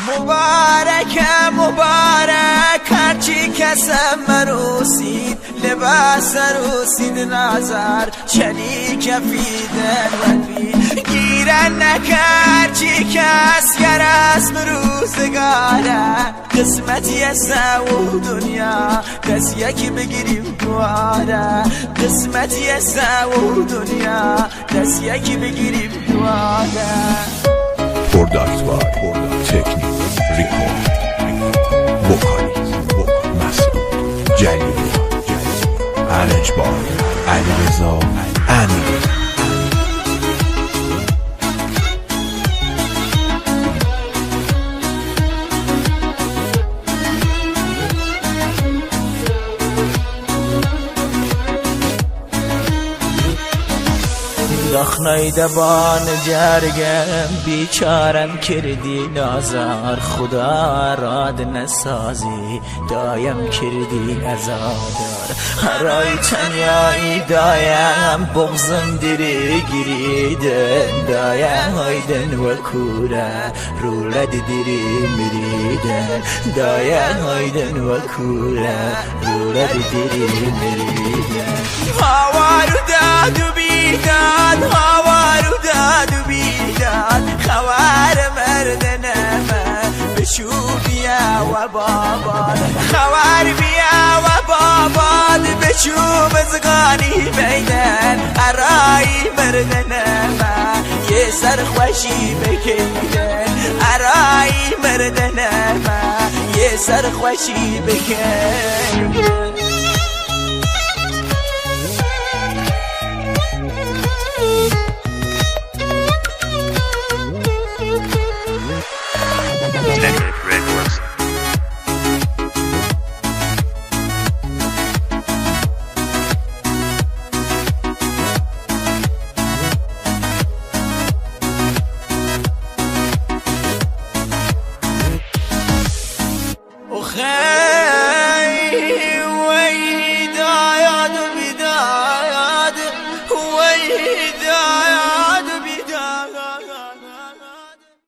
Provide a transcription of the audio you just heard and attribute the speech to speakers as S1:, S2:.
S1: مبارک مبارک هرچی کسم مروسید لباس روسید نظر چلی کفیدن وفی گیرن نکر چی کس گر اسم روزگاره قسمتی سو دنیا دست یکی بگیریم دواره قسمتی سو دنیا دست یکی بگیریم دواره
S2: پروداکت بای تکنیک ریکورد وکالیت مسعود جلیلی ارنج بای علیرضا امیر
S1: دخنای دبان جرگم بیچارم کردی نازار خدا راد نسازی دایم کردی ازادار هرای تنیایی دایم بغزم دیری گریدن دایم هایدن و کوره رولد دیری مریدن دایم هایدن و کوره رولد دیری مریدن هاوارو دادو بیداد هاوارو دادو بیداد خوار مردنمه بشو بیا و باباد خوار بیا و باباد بشو مزگانی بیدن ارای مردنمه یه سر خوشی بکیدن ارای مردنمه یه سر خوشی بکیدن